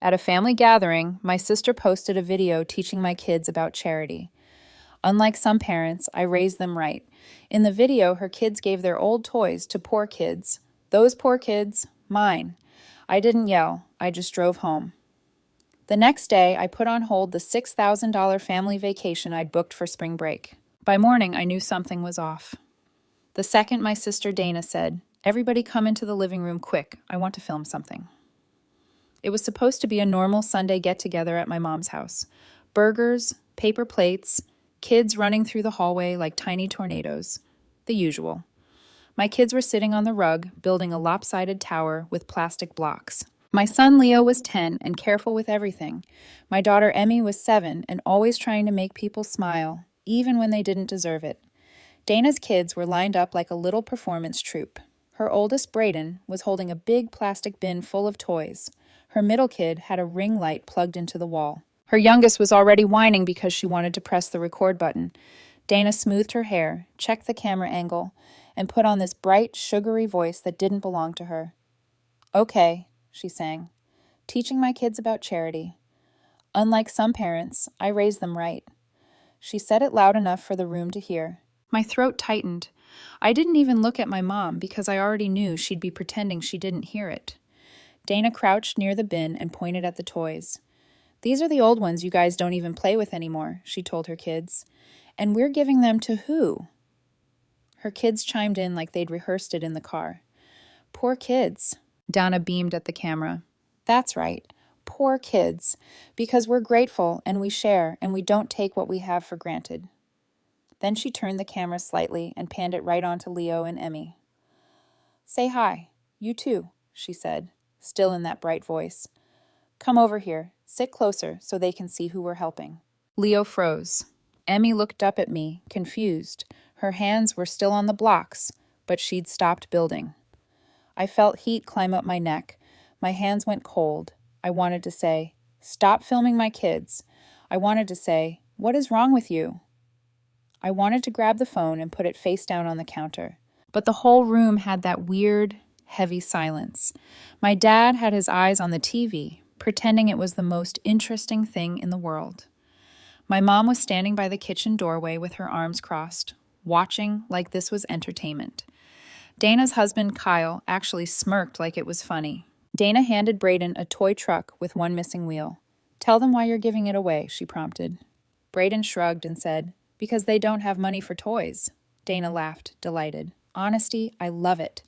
At a family gathering, my sister posted a video teaching my kids about charity. Unlike some parents, I raised them right. In the video, her kids gave their old toys to poor kids. Those poor kids, mine. I didn't yell, I just drove home. The next day, I put on hold the $6,000 family vacation I'd booked for spring break. By morning, I knew something was off. The second my sister Dana said, "Everybody come into the living room quick, I want to film something." It was supposed to be a normal Sunday get-together at my mom's house. Burgers, paper plates, kids running through the hallway like tiny tornadoes. The usual. My kids were sitting on the rug, building a lopsided tower with plastic blocks. My son Leo was 10 and careful with everything. My daughter Emmy was 7 and always trying to make people smile, even when they didn't deserve it. Dana's kids were lined up like a little performance troupe. Her oldest, Brayden, was holding a big plastic bin full of toys. Her middle kid had a ring light plugged into the wall. Her youngest was already whining because she wanted to press the record button. Dana smoothed her hair, checked the camera angle, and put on this bright, sugary voice that didn't belong to her. "Okay," she sang, "teaching my kids about charity. Unlike some parents, I raised them right." She said it loud enough for the room to hear. My throat tightened. I didn't even look at my mom because I already knew she'd be pretending she didn't hear it. Dana crouched near the bin and pointed at the toys. "These are the old ones you guys don't even play with anymore," she told her kids. "And we're giving them to who?" Her kids chimed in like they'd rehearsed it in the car. "Poor kids." Dana beamed at the camera. "That's right. Poor kids. Because we're grateful and we share and we don't take what we have for granted." Then she turned the camera slightly and panned it right onto Leo and Emmy. "Say hi. You too," she said, still in that bright voice. "Come over here. Sit closer so they can see who we're helping." Leo froze. Emmy looked up at me, confused. Her hands were still on the blocks, but she'd stopped building. I felt heat climb up my neck. My hands went cold. I wanted to say, "Stop filming my kids." I wanted to say, "What is wrong with you?" I wanted to grab the phone and put it face down on the counter. But the whole room had that weird, heavy silence. My dad had his eyes on the TV, pretending it was the most interesting thing in the world. My mom was standing by the kitchen doorway with her arms crossed, watching like this was entertainment. Dana's husband, Kyle, actually smirked like it was funny. Dana handed Brayden a toy truck with one missing wheel. "Tell them why you're giving it away," she prompted. Brayden shrugged and said, "Because they don't have money for toys." Dana laughed, delighted. "Honesty, I love it."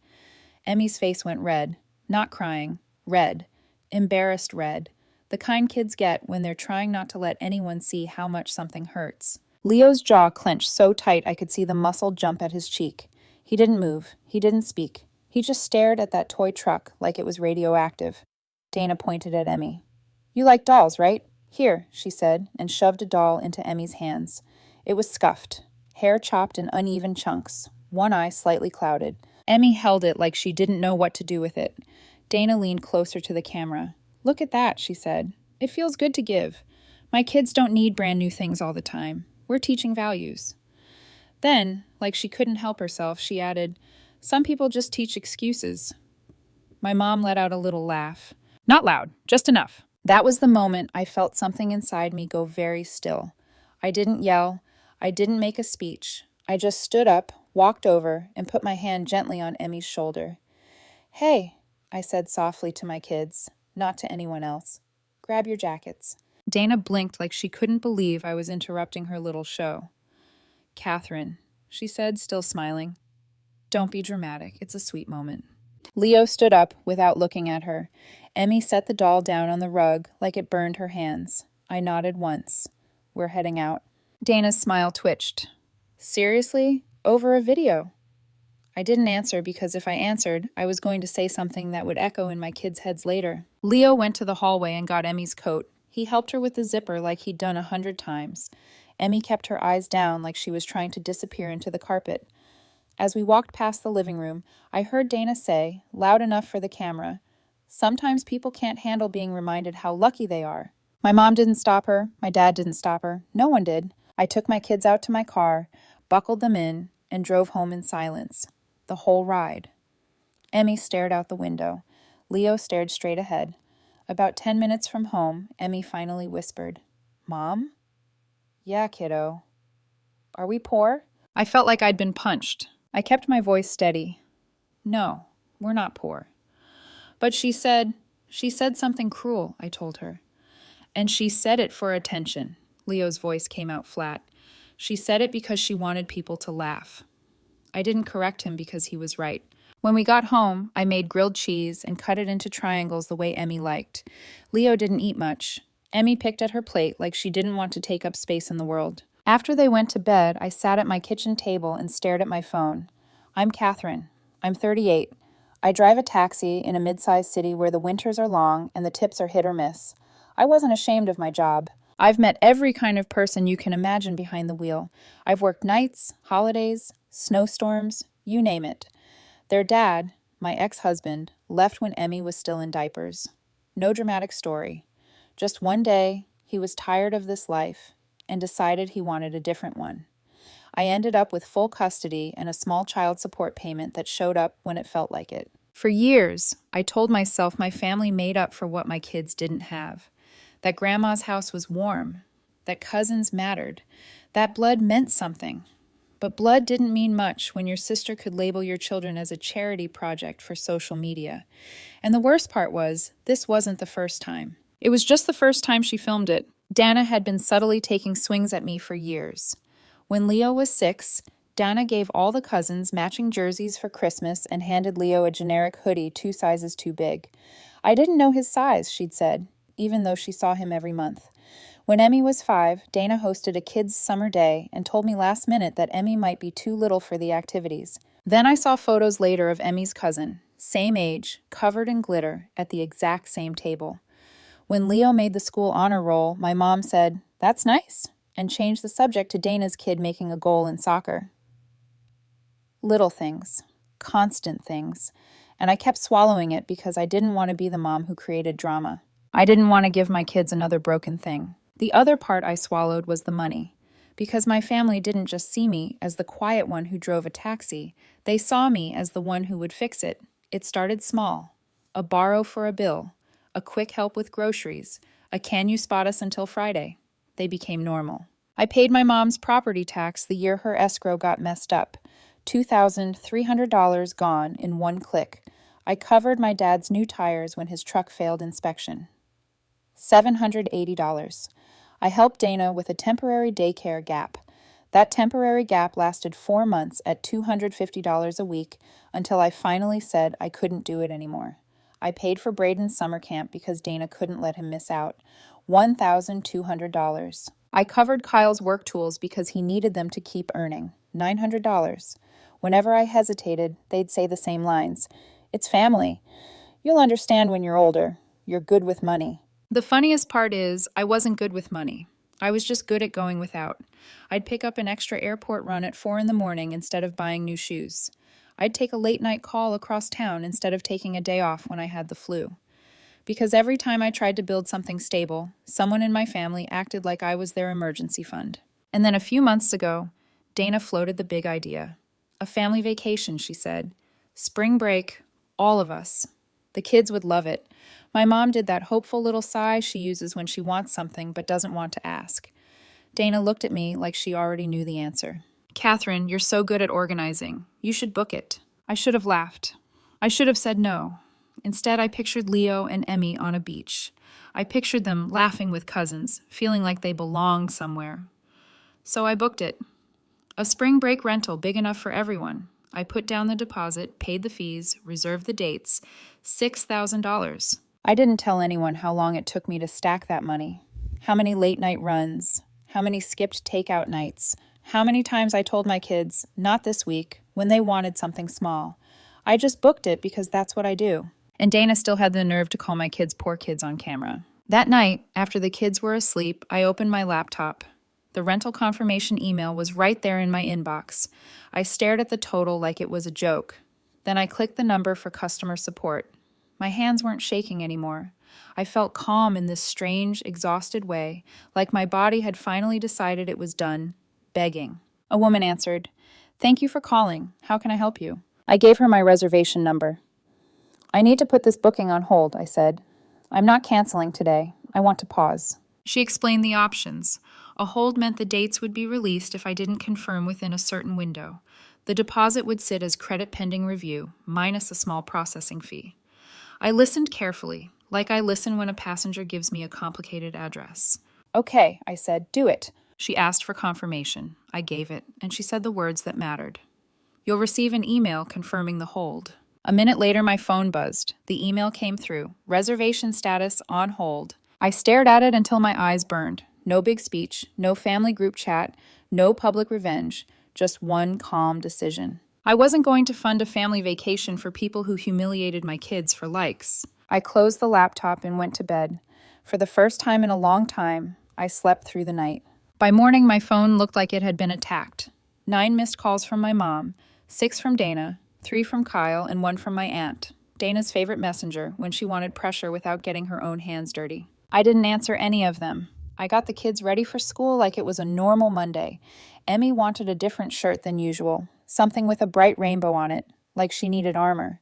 Emmy's face went red. Not crying. Red. Embarrassed red. The kind kids get when they're trying not to let anyone see how much something hurts. Leo's jaw clenched so tight I could see the muscle jump at his cheek. He didn't move. He didn't speak. He just stared at that toy truck like it was radioactive. Dana pointed at Emmy. "You like dolls, right? Here," she said, and shoved a doll into Emmy's hands. It was scuffed, hair chopped in uneven chunks, one eye slightly clouded. Emmy held it like she didn't know what to do with it. Dana leaned closer to the camera. "Look at that," she said. "It feels good to give. My kids don't need brand new things all the time. We're teaching values." Then, like she couldn't help herself, she added, "Some people just teach excuses." My mom let out a little laugh. Not loud, just enough. That was the moment I felt something inside me go very still. I didn't yell. I didn't make a speech. I just stood up, walked over, and put my hand gently on Emmy's shoulder. "Hey," I said softly to my kids, not to anyone else. "Grab your jackets." Dana blinked like she couldn't believe I was interrupting her little show. "Catherine," she said, still smiling. "Don't be dramatic. It's a sweet moment." Leo stood up without looking at her. Emmy set the doll down on the rug like it burned her hands. I nodded once. "We're heading out." Dana's smile twitched. "Seriously? Over a video?" I didn't answer because if I answered, I was going to say something that would echo in my kids' heads later. Leo went to the hallway and got Emmy's coat. He helped her with the zipper like he'd done 100 times. Emmy kept her eyes down like she was trying to disappear into the carpet. As we walked past the living room, I heard Dana say, loud enough for the camera, "Sometimes people can't handle being reminded how lucky they are." My mom didn't stop her. My dad didn't stop her. No one did. I took my kids out to my car, buckled them in, and drove home in silence. The whole ride. Emmy stared out the window. Leo stared straight ahead. About 10 minutes from home, Emmy finally whispered, "Mom?" "Yeah, kiddo." "Are we poor?" I felt like I'd been punched. I kept my voice steady. "No, we're not poor." But she said something cruel, I told her. And she said it for attention. Leo's voice came out flat. She said it because she wanted people to laugh. I didn't correct him because he was right. When we got home, I made grilled cheese and cut it into triangles the way Emmy liked. Leo didn't eat much. Emmy picked at her plate like she didn't want to take up space in the world. After they went to bed, I sat at my kitchen table and stared at my phone. I'm Catherine. I'm 38. I drive a taxi in a mid-sized city where the winters are long and the tips are hit or miss. I wasn't ashamed of my job. I've met every kind of person you can imagine behind the wheel. I've worked nights, holidays, snowstorms, you name it. Their dad, my ex-husband, left when Emmy was still in diapers. No dramatic story. Just one day, he was tired of this life and decided he wanted a different one. I ended up with full custody and a small child support payment that showed up when it felt like it. For years, I told myself my family made up for what my kids didn't have. That grandma's house was warm. That cousins mattered. That blood meant something. But blood didn't mean much when your sister could label your children as a charity project for social media. And the worst part was, this wasn't the first time. It was just the first time she filmed it. Dana had been subtly taking swings at me for years. When Leo was 6, Dana gave all the cousins matching jerseys for Christmas and handed Leo a generic hoodie 2 sizes too big. I didn't know his size, she'd said, even though she saw him every month. When Emmy was 5, Dana hosted a kids' summer day and told me last minute that Emmy might be too little for the activities. Then I saw photos later of Emmy's cousin, same age, covered in glitter, at the exact same table. When Leo made the school honor roll, my mom said, "That's nice," and changed the subject to Dana's kid making a goal in soccer. Little things, constant things, and I kept swallowing it because I didn't want to be the mom who created drama. I didn't want to give my kids another broken thing. The other part I swallowed was the money, because my family didn't just see me as the quiet one who drove a taxi, they saw me as the one who would fix it. It started small. A borrow for a bill, a quick help with groceries, a "can you spot us until Friday?" They became normal. I paid my mom's property tax the year her escrow got messed up. $2,300 gone in one click. I covered my dad's new tires when his truck failed inspection. $780. I helped Dana with a temporary daycare gap. That temporary gap lasted 4 months at $250 a week until I finally said I couldn't do it anymore. I paid for Braden's summer camp because Dana couldn't let him miss out. $1,200. I covered Kyle's work tools because he needed them to keep earning. $900. Whenever I hesitated, they'd say the same lines. "It's family. You'll understand when you're older. You're good with money." The funniest part is, I wasn't good with money. I was just good at going without. I'd pick up an extra airport run at 4 in the morning instead of buying new shoes. I'd take a late-night call across town instead of taking a day off when I had the flu. Because every time I tried to build something stable, someone in my family acted like I was their emergency fund. And then a few months ago, Dana floated the big idea. A family vacation, she said. Spring break, all of us. The kids would love it. My mom did that hopeful little sigh she uses when she wants something but doesn't want to ask. Dana looked at me like she already knew the answer. "Catherine, you're so good at organizing. You should book it." I should have laughed. I should have said no. Instead, I pictured Leo and Emmy on a beach. I pictured them laughing with cousins, feeling like they belonged somewhere. So I booked it. A spring break rental big enough for everyone. I put down the deposit, paid the fees, reserved the dates. $6,000. I didn't tell anyone how long it took me to stack that money. How many late-night runs. How many skipped takeout nights. How many times I told my kids, "Not this week," when they wanted something small. I just booked it because that's what I do. And Dana still had the nerve to call my kids poor kids on camera. That night, after the kids were asleep, I opened my laptop. The rental confirmation email was right there in my inbox. I stared at the total like it was a joke. Then I clicked the number for customer support. My hands weren't shaking anymore. I felt calm in this strange, exhausted way, like my body had finally decided it was done, begging. A woman answered, "Thank you for calling. How can I help you?" I gave her my reservation number. "I need to put this booking on hold," I said. I'm not canceling today. I want to pause. She explained the options. A hold meant the dates would be released if I didn't confirm within a certain window. The deposit would sit as credit pending review, minus a small processing fee. I listened carefully, like I listen when a passenger gives me a complicated address. Okay, I said, do it. She asked for confirmation. I gave it, and she said the words that mattered. You'll receive an email confirming the hold. A minute later, my phone buzzed. The email came through. Reservation status on hold. I stared at it until my eyes burned. No big speech, no family group chat, no public revenge, just one calm decision. I wasn't going to fund a family vacation for people who humiliated my kids for likes. I closed the laptop and went to bed. For the first time in a long time, I slept through the night. By morning, my phone looked like it had been attacked. 9 missed calls from my mom, 6 from Dana, 3 from Kyle, and 1 from my aunt, Dana's favorite messenger, when she wanted pressure without getting her own hands dirty. I didn't answer any of them. I got the kids ready for school like it was a normal Monday. Emmy wanted a different shirt than usual, something with a bright rainbow on it, like she needed armor.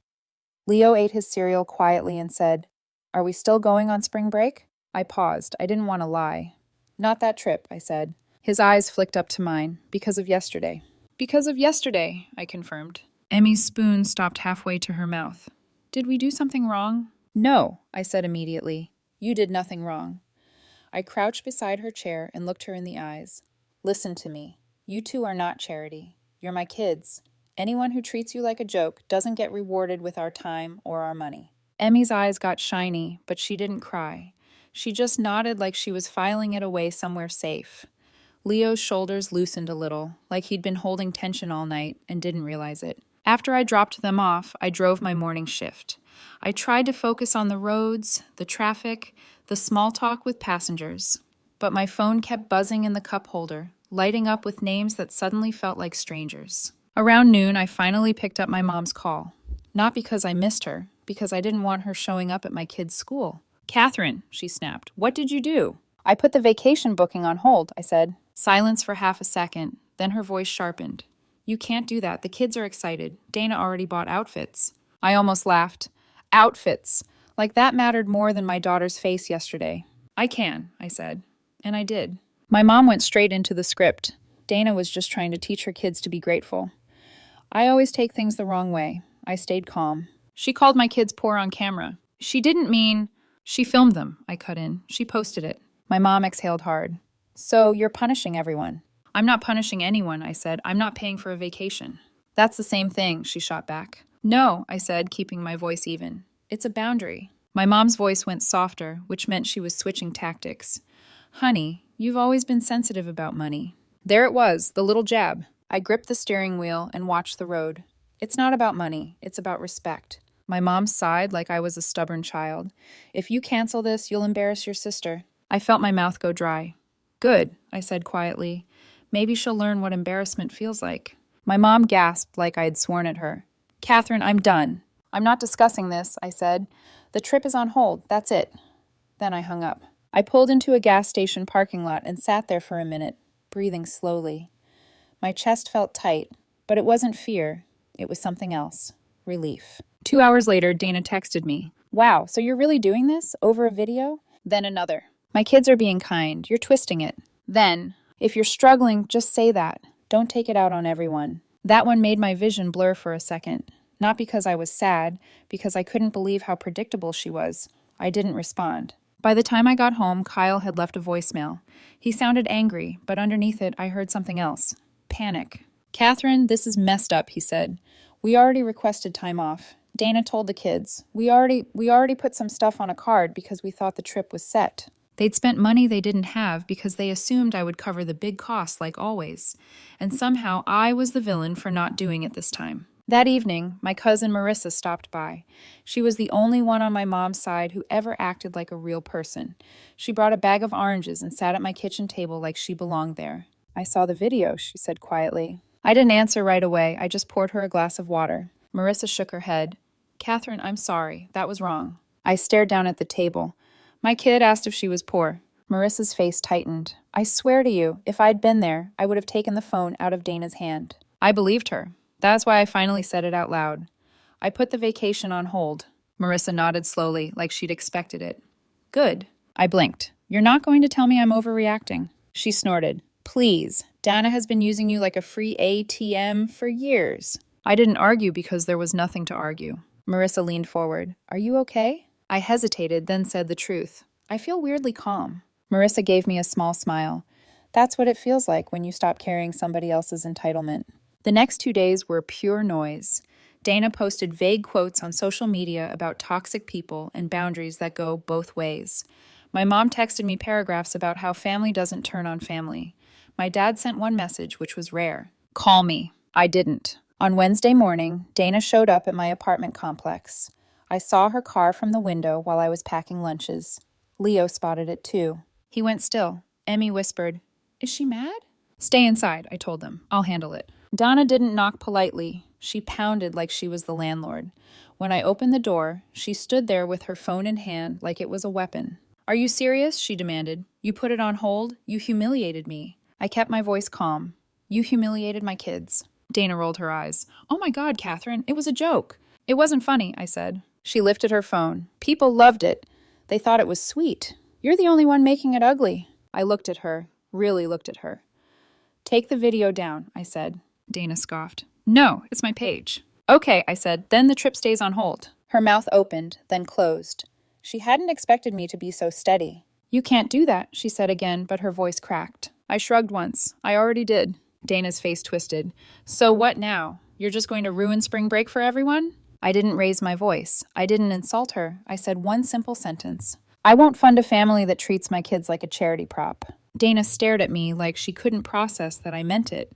Leo ate his cereal quietly and said, "Are we still going on spring break?" I paused. I didn't want to lie. "Not that trip," I said. His eyes flicked up to mine. "Because of yesterday." "Because of yesterday," I confirmed. Emmy's spoon stopped halfway to her mouth. "Did we do something wrong?" "No," I said immediately. "You did nothing wrong." I crouched beside her chair and looked her in the eyes. "Listen to me. You two are not Charity. You're my kids. Anyone who treats you like a joke doesn't get rewarded with our time or our money." Emmy's eyes got shiny, but she didn't cry. She just nodded like she was filing it away somewhere safe. Leo's shoulders loosened a little, like he'd been holding tension all night and didn't realize it. After I dropped them off, I drove my morning shift. I tried to focus on the roads, the traffic, the small talk with passengers. But my phone kept buzzing in the cup holder, lighting up with names that suddenly felt like strangers. Around noon, I finally picked up my mom's call. Not because I missed her, because I didn't want her showing up at my kid's school. "Catherine," she snapped, "what did you do?" "I put the vacation booking on hold," I said. Silence for half a second, then her voice sharpened. "You can't do that. The kids are excited. Dana already bought outfits." I almost laughed. Outfits. Like that mattered more than my daughter's face yesterday. "I can," I said. And I did. My mom went straight into the script. Dana was just trying to teach her kids to be grateful. I always take things the wrong way. I stayed calm. "She called my kids poor on camera. She didn't mean—" "She filmed them," I cut in. "She posted it." My mom exhaled hard. "So you're punishing everyone." "I'm not punishing anyone," I said. "I'm not paying for a vacation." "That's the same thing," she shot back. "No," I said, keeping my voice even. "It's a boundary." My mom's voice went softer, which meant she was switching tactics. "Honey, you've always been sensitive about money." There it was, the little jab. I gripped the steering wheel and watched the road. "It's not about money. It's about respect." My mom sighed like I was a stubborn child. "If you cancel this, you'll embarrass your sister." I felt my mouth go dry. "Good," I said quietly. "Maybe she'll learn what embarrassment feels like." My mom gasped like I had sworn at her. "Catherine, I'm done." "I'm not discussing this," I said. "The trip is on hold. That's it." Then I hung up. I pulled into a gas station parking lot and sat there for a minute, breathing slowly. My chest felt tight, but it wasn't fear. It was something else. Relief. 2 hours later, Dana texted me. "Wow, so you're really doing this? Over a video?" Then another. "My kids are being kind. You're twisting it." Then, "If you're struggling, just say that. Don't take it out on everyone." That one made my vision blur for a second. Not because I was sad, because I couldn't believe how predictable she was. I didn't respond. By the time I got home, Kyle had left a voicemail. He sounded angry, but underneath it, I heard something else. Panic. "Catherine, this is messed up," he said. "We already requested time off. Dana told the kids. We already put some stuff on a card because we thought the trip was set." They'd spent money they didn't have because they assumed I would cover the big costs like always. And somehow I was the villain for not doing it this time. That evening, my cousin Marissa stopped by. She was the only one on my mom's side who ever acted like a real person. She brought a bag of oranges and sat at my kitchen table like she belonged there. "I saw the video," she said quietly. I didn't answer right away. I just poured her a glass of water. Marissa shook her head. "Catherine, I'm sorry. That was wrong." I stared down at the table. My kid asked if she was poor. Marissa's face tightened. "I swear to you, if I'd been there, I would have taken the phone out of Dana's hand." I believed her. That's why I finally said it out loud. "I put the vacation on hold." Marissa nodded slowly, like she'd expected it. Good. I blinked. You're not going to tell me I'm overreacting. She snorted. Please. Dana has been using you like a free ATM for years. I didn't argue because there was nothing to argue. Marissa leaned forward. Are you okay? I hesitated, then said the truth. I feel weirdly calm. Marissa gave me a small smile. That's what it feels like when you stop carrying somebody else's entitlement. The next 2 days were pure noise. Dana posted vague quotes on social media about toxic people and boundaries that go both ways. My mom texted me paragraphs about how family doesn't turn on family. My dad sent one message, which was rare. Call me. I didn't. On Wednesday morning, Dana showed up at my apartment complex. I saw her car from the window while I was packing lunches. Leo spotted it too. He went still. Emmy whispered, Is she mad? Stay inside, I told them. I'll handle it. Donna didn't knock politely. She pounded like she was the landlord. When I opened the door, she stood there with her phone in hand like it was a weapon. Are you serious? She demanded. You put it on hold? You humiliated me. I kept my voice calm. You humiliated my kids. Dana rolled her eyes. Oh my God, Catherine, it was a joke. It wasn't funny, I said. She lifted her phone. People loved it. They thought it was sweet. You're the only one making it ugly. I looked at her, really looked at her. Take the video down, I said. Dana scoffed. No, it's my page. Okay, I said, then the trip stays on hold. Her mouth opened, then closed. She hadn't expected me to be so steady. You can't do that, she said again, but her voice cracked. I shrugged once. I already did. Dana's face twisted. So what now? You're just going to ruin spring break for everyone? I didn't raise my voice. I didn't insult her. I said one simple sentence. I won't fund a family that treats my kids like a charity prop. Dana stared at me like she couldn't process that I meant it.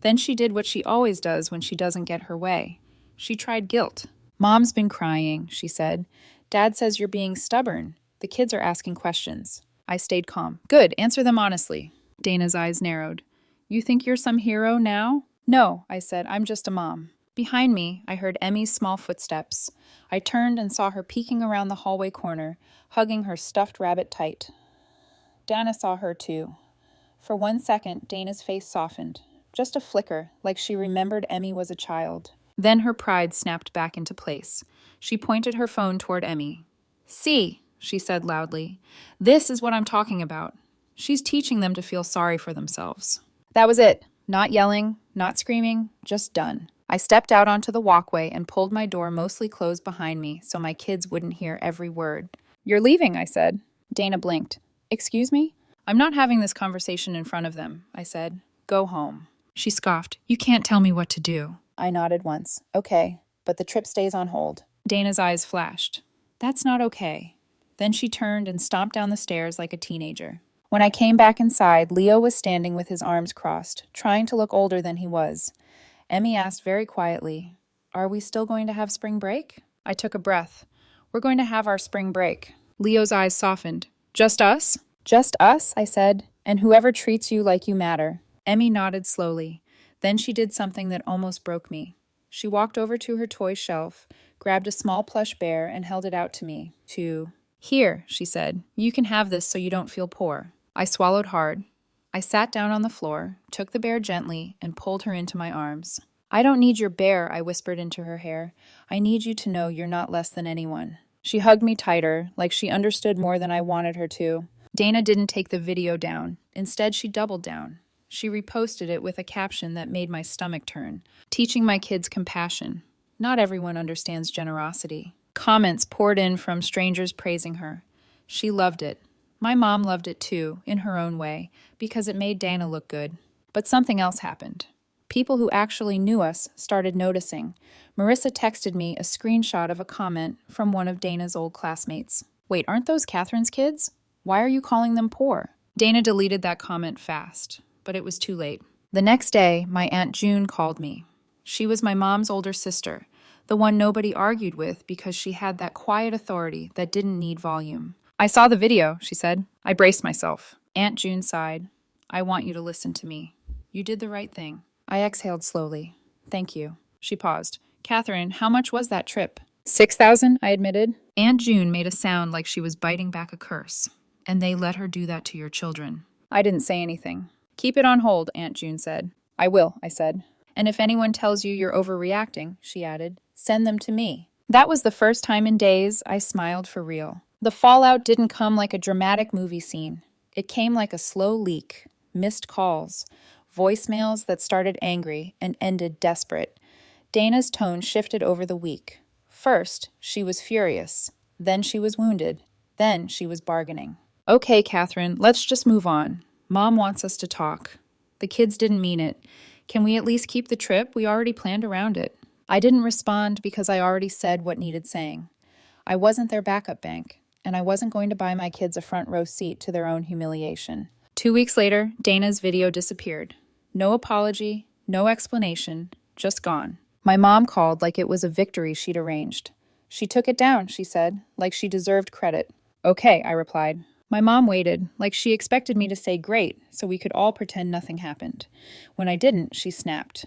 Then she did what she always does when she doesn't get her way. She tried guilt. Mom's been crying, she said. Dad says you're being stubborn. The kids are asking questions. I stayed calm. Good, answer them honestly. Dana's eyes narrowed. You think you're some hero now? No, I said, I'm just a mom. Behind me, I heard Emmy's small footsteps. I turned and saw her peeking around the hallway corner, hugging her stuffed rabbit tight. Dana saw her too. For 1 second, Dana's face softened. Just a flicker, like she remembered Emmy was a child. Then her pride snapped back into place. She pointed her phone toward Emmy. See, she said loudly. This is what I'm talking about. She's teaching them to feel sorry for themselves. That was it. Not yelling, not screaming, just done. I stepped out onto the walkway and pulled my door mostly closed behind me so my kids wouldn't hear every word. You're leaving, I said. Dana blinked. Excuse me? I'm not having this conversation in front of them, I said. Go home. She scoffed. You can't tell me what to do. I nodded once. Okay, but the trip stays on hold. Dana's eyes flashed. That's not okay. Then she turned and stomped down the stairs like a teenager. When I came back inside, Leo was standing with his arms crossed, trying to look older than he was. Emmy asked very quietly, Are we still going to have spring break? I took a breath. We're going to have our spring break. Leo's eyes softened. Just us? Just us, I said, and whoever treats you like you matter. Emmy nodded slowly. Then she did something that almost broke me. She walked over to her toy shelf, grabbed a small plush bear, and held it out to me. Here, she said. You can have this so you don't feel poor. I swallowed hard. I sat down on the floor, took the bear gently, and pulled her into my arms. I don't need your bear, I whispered into her hair. I need you to know you're not less than anyone. She hugged me tighter, like she understood more than I wanted her to. Dana didn't take the video down. Instead, she doubled down. She reposted it with a caption that made my stomach turn. Teaching my kids compassion. Not everyone understands generosity. Comments poured in from strangers praising her. She loved it. My mom loved it too, in her own way, because it made Dana look good. But something else happened. People who actually knew us started noticing. Marissa texted me a screenshot of a comment from one of Dana's old classmates. Wait, aren't those Catherine's kids? Why are you calling them poor? Dana deleted that comment fast, but it was too late. The next day, my Aunt June called me. She was my mom's older sister, the one nobody argued with because she had that quiet authority that didn't need volume. I saw the video, she said. I braced myself. Aunt June sighed. I want you to listen to me. You did the right thing. I exhaled slowly. Thank you. She paused. Catherine, how much was that trip? 6,000, I admitted. Aunt June made a sound like she was biting back a curse. And they let her do that to your children. I didn't say anything. Keep it on hold, Aunt June said. I will, I said. And if anyone tells you you're overreacting, she added, send them to me. That was the first time in days I smiled for real. The fallout didn't come like a dramatic movie scene. It came like a slow leak, missed calls, voicemails that started angry and ended desperate. Dana's tone shifted over the week. First, she was furious. Then she was wounded. Then she was bargaining. Okay, Catherine, let's just move on. Mom wants us to talk. The kids didn't mean it. Can we at least keep the trip? We already planned around it. I didn't respond because I already said what needed saying. I wasn't their backup bank, and I wasn't going to buy my kids a front row seat to their own humiliation. 2 weeks later, Dana's video disappeared. No apology, no explanation, just gone. My mom called like it was a victory she'd arranged. She took it down, she said, like she deserved credit. Okay, I replied. My mom waited, like she expected me to say great, so we could all pretend nothing happened. When I didn't, she snapped.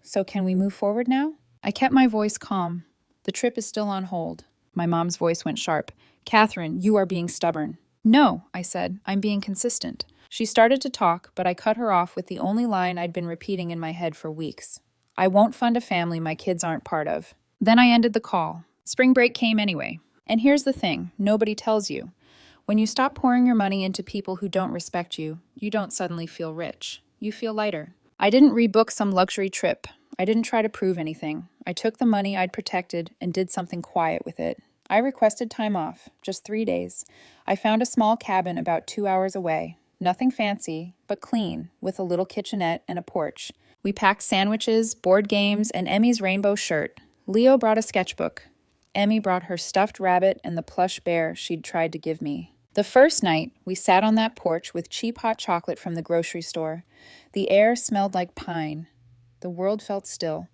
So can we move forward now? I kept my voice calm. The trip is still on hold. My mom's voice went sharp. Catherine, you are being stubborn. No, I said. I'm being consistent. She started to talk, but I cut her off with the only line I'd been repeating in my head for weeks. I won't fund a family my kids aren't part of. Then I ended the call. Spring break came anyway. And here's the thing, nobody tells you. When you stop pouring your money into people who don't respect you, you don't suddenly feel rich. You feel lighter. I didn't rebook some luxury trip. I didn't try to prove anything. I took the money I'd protected and did something quiet with it. I requested time off, just 3 days. I found a small cabin about 2 hours away. Nothing fancy, but clean, with a little kitchenette and a porch. We packed sandwiches, board games, and Emmy's rainbow shirt. Leo brought a sketchbook. Emmy brought her stuffed rabbit and the plush bear she'd tried to give me. The first night, we sat on that porch with cheap hot chocolate from the grocery store. The air smelled like pine. The world felt still.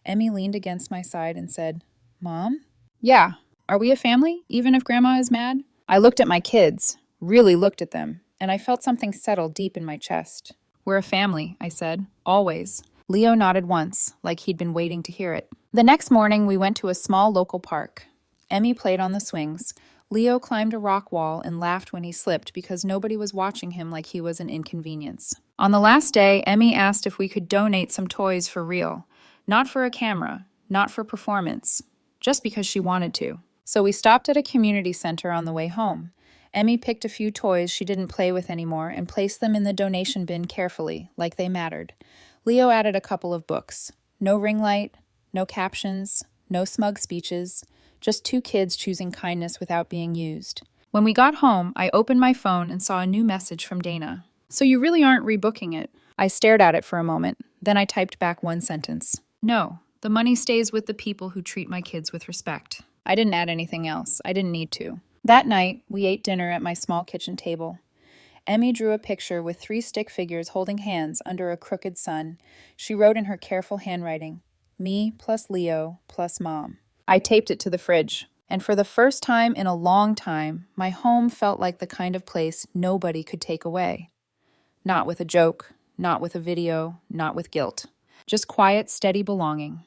Emmy leaned against my side and said, Mom? Yeah. Are we a family, even if Grandma is mad? I looked at my kids, really looked at them, and I felt something settle deep in my chest. We're a family, I said. Always. Leo nodded once, like he'd been waiting to hear it. The next morning, we went to a small local park. Emmy played on the swings. Leo climbed a rock wall and laughed when he slipped because nobody was watching him like he was an inconvenience. On the last day, Emmy asked if we could donate some toys for real. Not for a camera, not for performance, just because she wanted to. So we stopped at a community center on the way home. Emmy picked a few toys she didn't play with anymore and placed them in the donation bin carefully, like they mattered. Leo added a couple of books. No ring light, no captions, no smug speeches, just 2 kids choosing kindness without being used. When we got home, I opened my phone and saw a new message from Dana. So you really aren't rebooking it? I stared at it for a moment. Then I typed back one sentence. No, the money stays with the people who treat my kids with respect. I didn't add anything else. I didn't need to. That night, we ate dinner at my small kitchen table. Emmy drew a picture with 3 stick figures holding hands under a crooked sun. She wrote in her careful handwriting, me plus Leo plus Mom. I taped it to the fridge, and for the first time in a long time, my home felt like the kind of place nobody could take away. Not with a joke, not with a video, not with guilt. Just quiet, steady belonging.